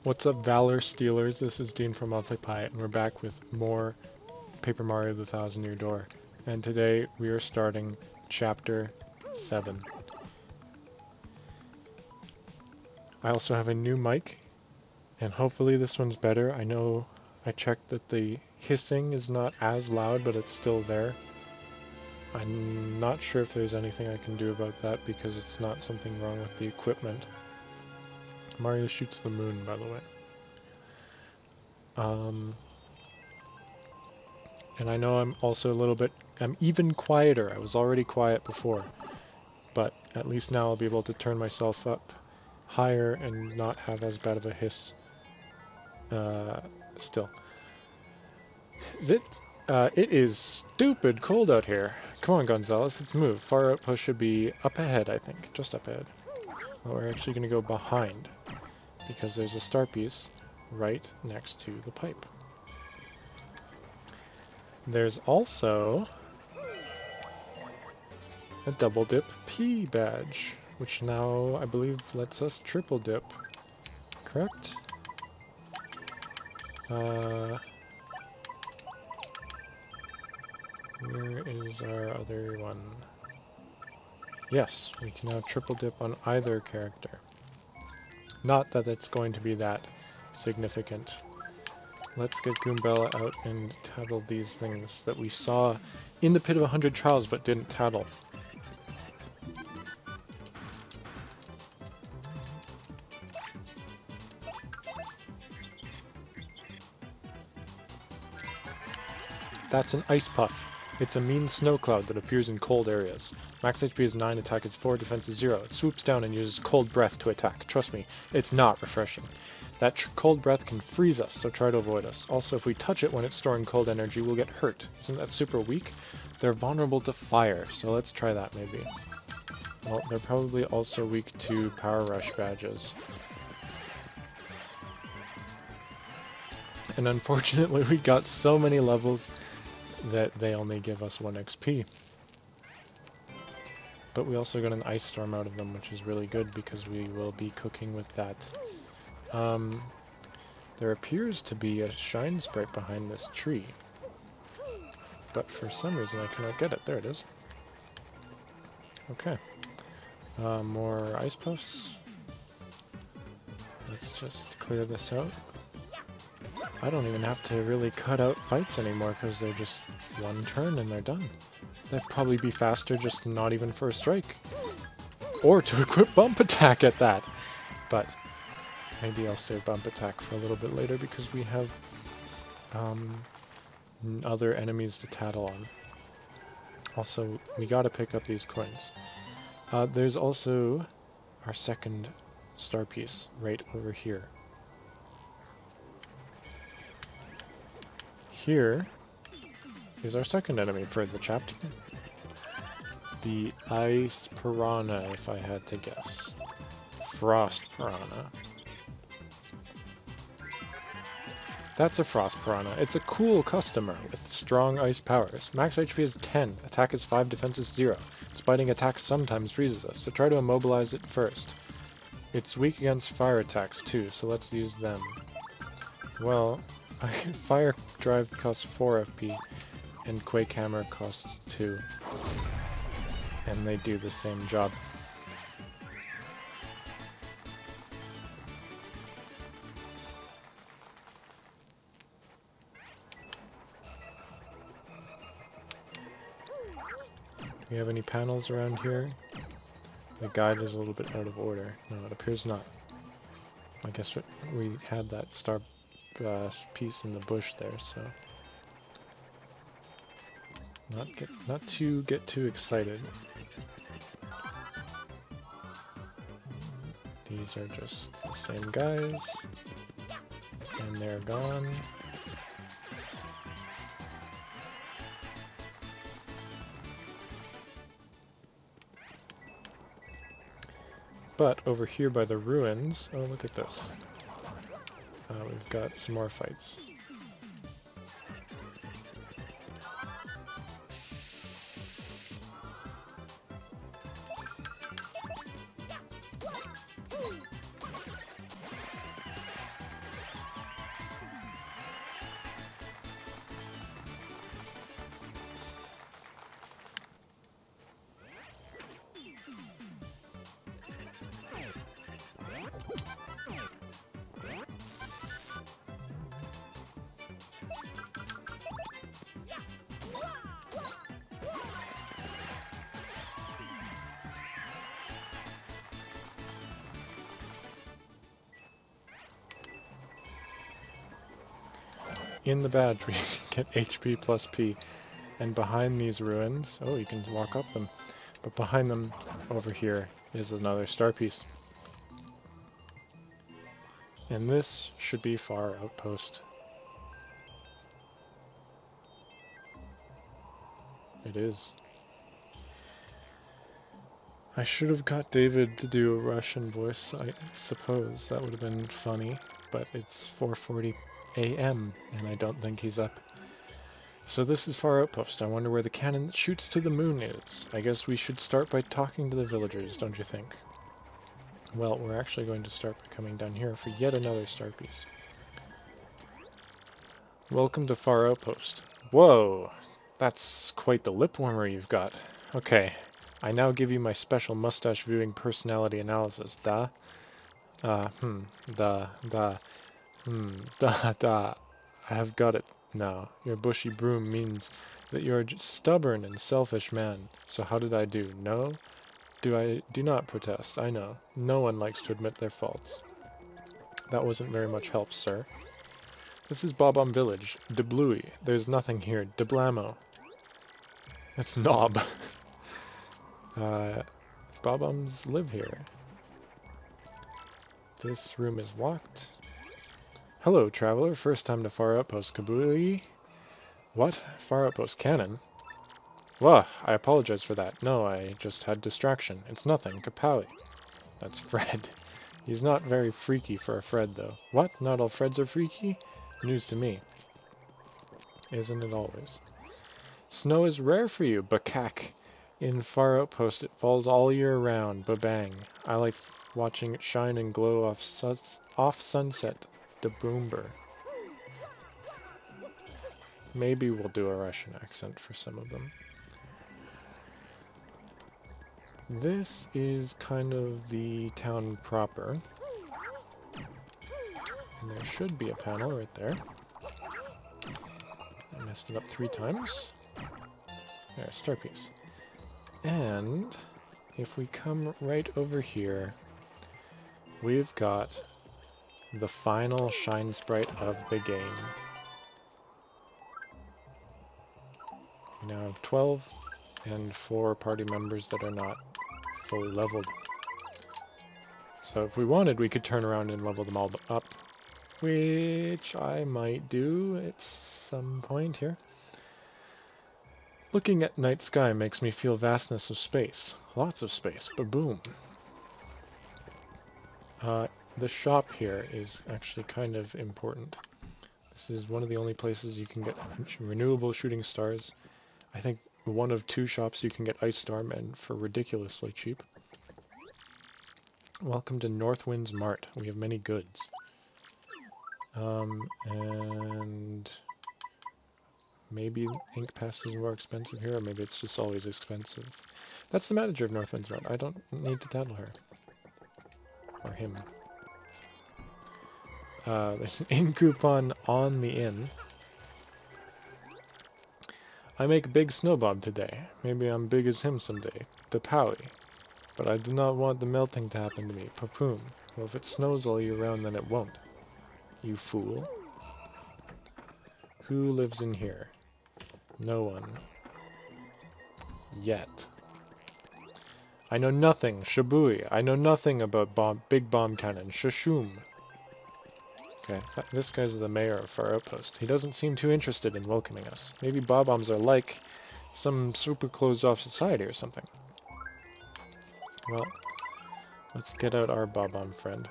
What's up, Valor Stealers? This is Dean from Wafflypie, and we're back with more Paper Mario the Thousand Year Door. And today we are starting Chapter 7. I also have a new mic, and hopefully this one's better. I know I checked that the hissing is not as loud, but it's still there. I'm not sure if there's anything I can do about that because it's not something wrong with the equipment. Mario shoots the moon, by the way. And I know I'm also a little bit, I'm even quieter. I was already quiet before, but at least now I'll be able to turn myself up higher and not have as bad of a hiss still. It is stupid cold out here. Come on, Gonzalez, let's move. Fahr Outpost should be up ahead, I think. Just up ahead. Well, we're actually going to go behind, because there's a star piece right next to the pipe. There's also a double dip P badge, which now I believe lets us triple dip. Correct? Where is our other one? Yes, we can now triple dip on either character. Not that it's going to be that significant. Let's get Goombella out and tattle these things that we saw in the Pit of 100 Trials but didn't tattle. That's an ice puff. It's a mean snow cloud that appears in cold areas. Max HP is 9, attack is 4, defense is 0. It swoops down and uses cold breath to attack. Trust me, it's not refreshing. That cold breath can freeze us, so try to avoid us. Also, if we touch it when it's storing cold energy, we'll get hurt. Isn't that super weak? They're vulnerable to fire, so let's try that maybe. Well, they're probably also weak to Power Rush badges. And unfortunately, we got so many levels that they only give us 1 XP. But we also got an ice storm out of them, which is really good because we will be cooking with that. There appears to be a shine sprite behind this tree, but for some reason I cannot get it. There it is. Okay. More ice puffs. Let's just clear this out. I don't even have to really cut out fights anymore because they're just one turn and they're done. That'd probably be faster just not even for a strike. Or to equip bump attack at that. But maybe I'll save bump attack for a little bit later because we have other enemies to tattle on. Also, we gotta pick up these coins. There's also our second star piece right over here. Here is our second enemy for the chapter. The Ice Piranha, if I had to guess. Frost Piranha. That's a Frost Piranha. It's a cool customer with strong ice powers. Max HP is 10, attack is 5, defense is 0. Its biting attack sometimes freezes us, so try to immobilize it first. It's weak against fire attacks too, so let's use them. Well, Fire Drive costs 4 FP, and Quake Hammer costs 2. And they do the same job. Do we have any panels around here? The guide is a little bit out of order. No, it appears not. I guess we had that star piece in the bush there, so not to get too excited. These are just the same guys, and they're gone. But over here by the ruins, oh look at this. We've got some more fights. in the badge we get HP plus P. And behind these ruins, oh, you can walk up them. But behind them, over here, is another star piece. And this should be Fahr Outpost. It is. I should have got David to do a Russian voice, I suppose. That would have been funny. But it's 4:40 a.m. and I don't think he's up. So this is Fahr Outpost. I wonder where the cannon that shoots to the moon is. I guess we should start by talking to the villagers, don't you think? Well, we're actually going to start by coming down here for yet another star piece. Welcome to Fahr Outpost. Whoa! That's quite the lip warmer you've got. Okay, I now give you my special mustache viewing personality analysis. Da? Da, da. I have got it now. Your bushy broom means that you're a stubborn and selfish man. So how did I do? No? Do not protest, I know. No one likes to admit their faults. That wasn't very much help, sir. This is Bob-omb Village. De Bluey. There's nothing here. De Blamo. It's Knob. Bob-ombs live here. This room is locked. Hello, traveler. First time to Fahr Outpost. Kabuli? What? Fahr Outpost cannon? Whoa, I apologize for that. No, I just had distraction. It's nothing. Kapowie. That's Fred. He's not very freaky for a Fred, though. What? Not all Freds are freaky? News to me. Isn't it always? Snow is rare for you, Bakak. In Fahr Outpost, it falls all year round. Ba-bang. I like watching it shine and glow off sunset. The Boomber. Maybe we'll do a Russian accent for some of them. This is kind of the town proper. And there should be a panel right there. I messed it up 3 times. There, star piece. And if we come right over here, we've got the final shine sprite of the game. We now have 12 and 4 party members that are not fully leveled. So if we wanted, we could turn around and level them all up, which I might do at some point here. Looking at night sky makes me feel vastness of space. Lots of space. Ba-boom. The shop here is actually kind of important. This is one of the only places you can get renewable shooting stars. I think one of 2 shops you can get Ice Storm and for ridiculously cheap. Welcome to Northwind's Mart. We have many goods. And maybe ink past is more expensive here, or maybe it's just always expensive. That's the manager of Northwind's Mart. I don't need to tattle her. Or him. There's an inn coupon on the inn. I make a big snowbob today. Maybe I'm big as him someday. The Powie. But I do not want the melting to happen to me. Papoom. Well, if it snows all year round, then it won't. You fool. Who lives in here? No one. Yet. I know nothing. Shabui. I know nothing about big bomb cannon. Shashum. Okay, this guy's the mayor of Fahr Outpost. He doesn't seem too interested in welcoming us. Maybe bob-ombs are like some super closed-off society or something. Well, let's get out our bob-omb friend.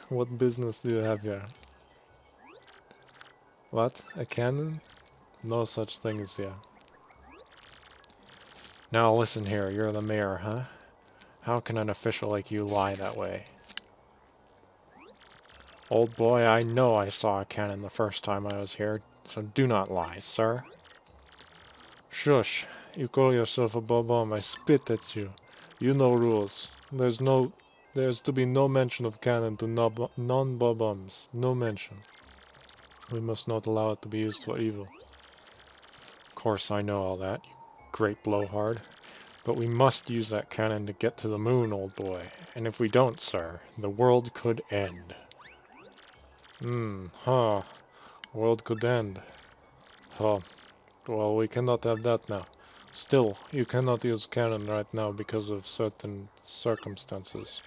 What business do you have here? What? A cannon? No such thing as here. Now listen here, you're the mayor, huh? How can an official like you lie that way? Old boy, I know I saw a cannon the first time I was here, so do not lie, sir. Shush, you call yourself a bob-omb, I spit at you. You know rules. There's to be no mention of cannon to non-bob-ombs. No mention. We must not allow it to be used for evil. Of course I know all that, you great blowhard. But we must use that cannon to get to the moon, old boy. And if we don't, sir, the world could end. World could end. Huh. Well, we cannot have that now. Still, you cannot use cannon right now because of certain circumstances.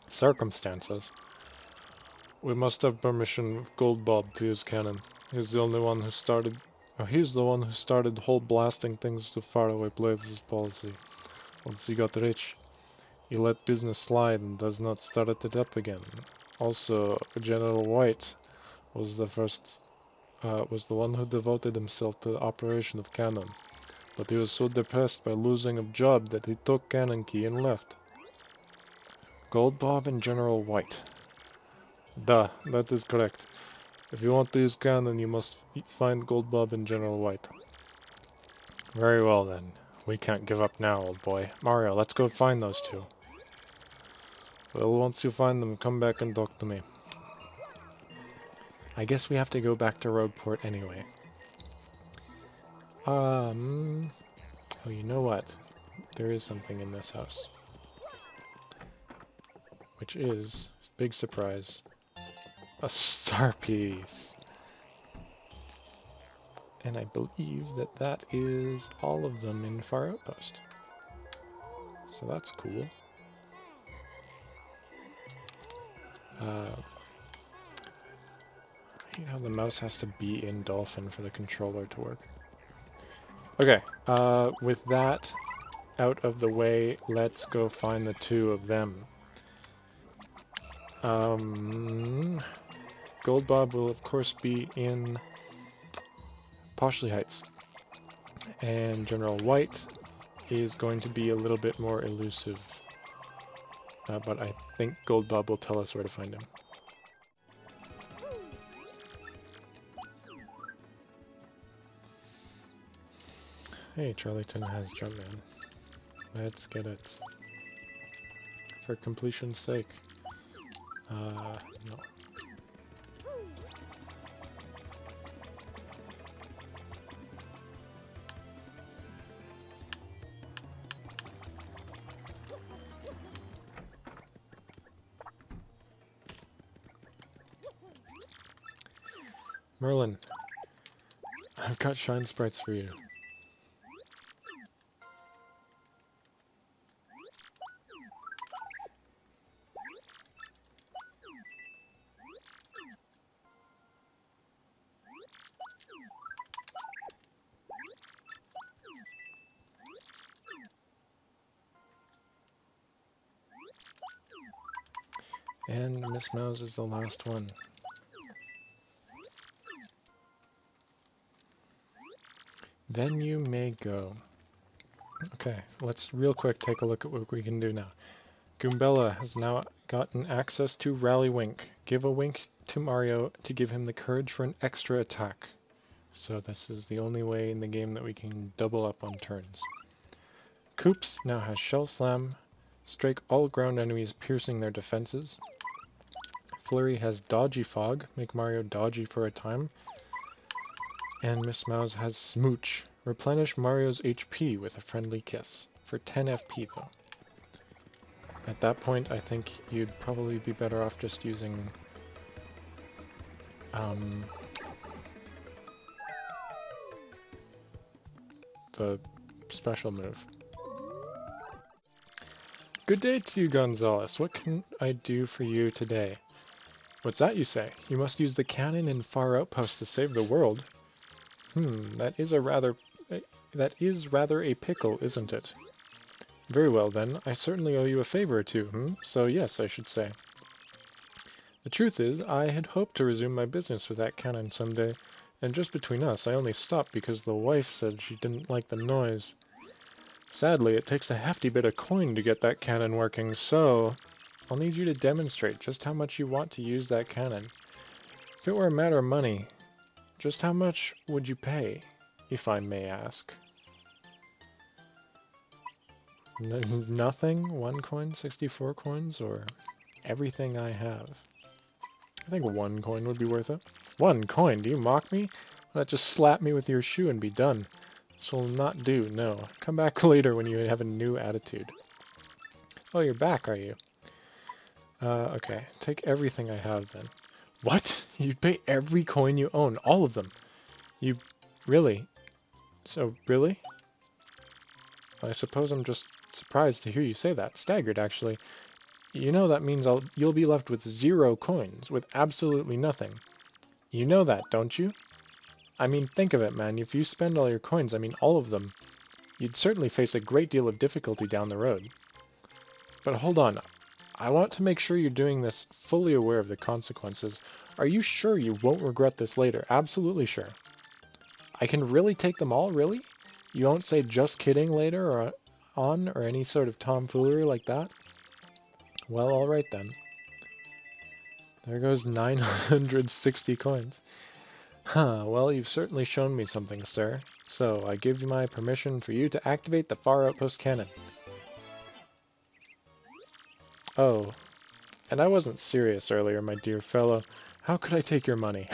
Circumstances? We must have permission of Gold Bob to use cannon. He's the only one who started... he's the one who started the whole blasting things to faraway places policy. Once he got rich, he let business slide and does not start it up again. Also, General White was the one who devoted himself to the operation of cannon. But he was so depressed by losing a job that he took Cannon Key and left. Gold Bob and General White. Duh, that is correct. If you want to use cannon, you must find Gold Bob and General White. Very well then. We can't give up now, old boy. Mario, let's go find those two. Well, once you find them, come back and talk to me. I guess we have to go back to Rogueport anyway. Oh, you know what? There is something in this house. Which is, big surprise, a star piece. And I believe that that is all of them in Fahr Outpost. So that's cool. You know, the mouse has to be in Dolphin for the controller to work. Okay, with that out of the way, let's go find the two of them. Gold Bob will of course be in Poshley Heights. And General White is going to be a little bit more elusive. But I think Gold Bob will tell us where to find him. Hey, Charlieton has Jumpman. Let's get it. For completion's sake. No. Merlin, I've got shine sprites for you. And Miss Mouse is the last one. Then you may go. Okay, let's real quick take a look at what we can do now. Goombella has now gotten access to Rally Wink. Give a wink to Mario to give him the courage for an extra attack. So this is the only way in the game that we can double up on turns. Koops now has Shell Slam. Strike all ground enemies, piercing their defenses. Flurry has Dodgy Fog. Make Mario dodgy for a time. And Miss Mouse has Smooch. Replenish Mario's HP with a friendly kiss. For 10 FP though. At that point, I think you'd probably be better off just using... the special move. Good day to you, Gonzalez. What can I do for you today? What's that you say? You must use the cannon in Fahr Outpost to save the world. That is rather a pickle, isn't it? Very well then, I certainly owe you a favor or two, So yes, I should say. The truth is, I had hoped to resume my business with that cannon someday, and just between us, I only stopped because the wife said she didn't like the noise. Sadly, it takes a hefty bit of coin to get that cannon working, so I'll need you to demonstrate just how much you want to use that cannon. If it were a matter of money, just how much would you pay, if I may ask? Nothing? 1 coin? 64 coins? Or everything I have? I think 1 coin would be worth it. 1 coin? Do you mock me? Why not just slap me with your shoe and be done? This will not do, no. Come back later when you have a new attitude. Oh, you're back, are you? Okay. Take everything I have then. What? You'd pay every coin you own, all of them. You... really? So, really? I suppose I'm just surprised to hear you say that. Staggered, actually. You know that means you'll be left with 0 coins, with absolutely nothing. You know that, don't you? I mean, think of it, man. If you spend all your coins, I mean all of them, you'd certainly face a great deal of difficulty down the road. But hold on. I want to make sure you're doing this fully aware of the consequences. Are you sure you won't regret this later? Absolutely sure. I can really take them all, really? You won't say just kidding later or on, or any sort of tomfoolery like that? Well, alright then. There goes 960 coins. Huh, well, you've certainly shown me something, sir. So, I give you my permission for you to activate the Fahr Outpost cannon. Oh, and I wasn't serious earlier, my dear fellow. How could I take your money?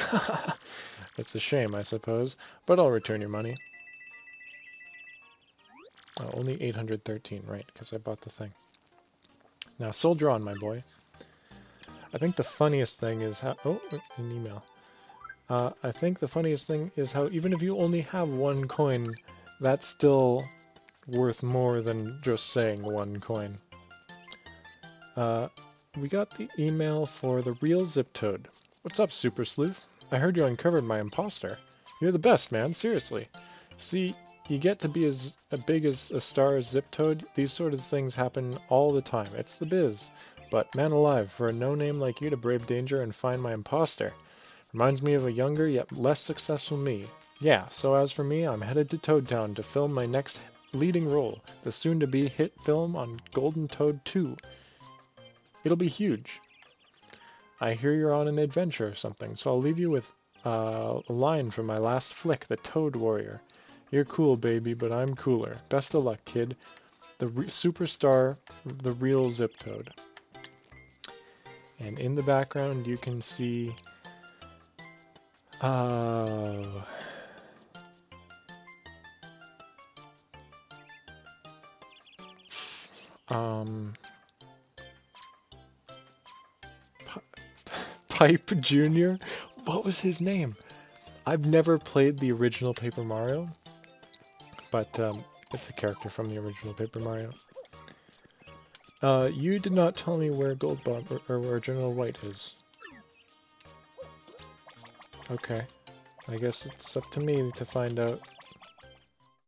It's a shame, I suppose, but I'll return your money. Oh, only 813, right, because I bought the thing. Now, soldier on, my boy. I think the funniest thing is how... Oh, an email. I think the funniest thing is how even if you only have 1 coin, that's still worth more than just saying 1 coin. We got the email for the real Zip Toad. What's up, Super Sleuth? I heard you uncovered my imposter. You're the best, man, seriously. See, you get to be as big as a star as Zip Toad, these sort of things happen all the time. It's the biz. But man alive, for a no-name like you to brave danger and find my imposter. Reminds me of a younger yet less successful me. Yeah, so as for me, I'm headed to Toad Town to film my next leading role, the soon-to-be hit film on Golden Toad 2. It'll be huge. I hear you're on an adventure or something, so I'll leave you with a line from my last flick, The Toad Warrior. You're cool, baby, but I'm cooler. Best of luck, kid. The superstar, the real Zip Toad. And in the background, you can see... Pipe Jr.? What was his name? I've never played the original Paper Mario, but it's a character from the original Paper Mario. You did not tell me where Gold Bob or where General White is. Okay. I guess it's up to me to find out.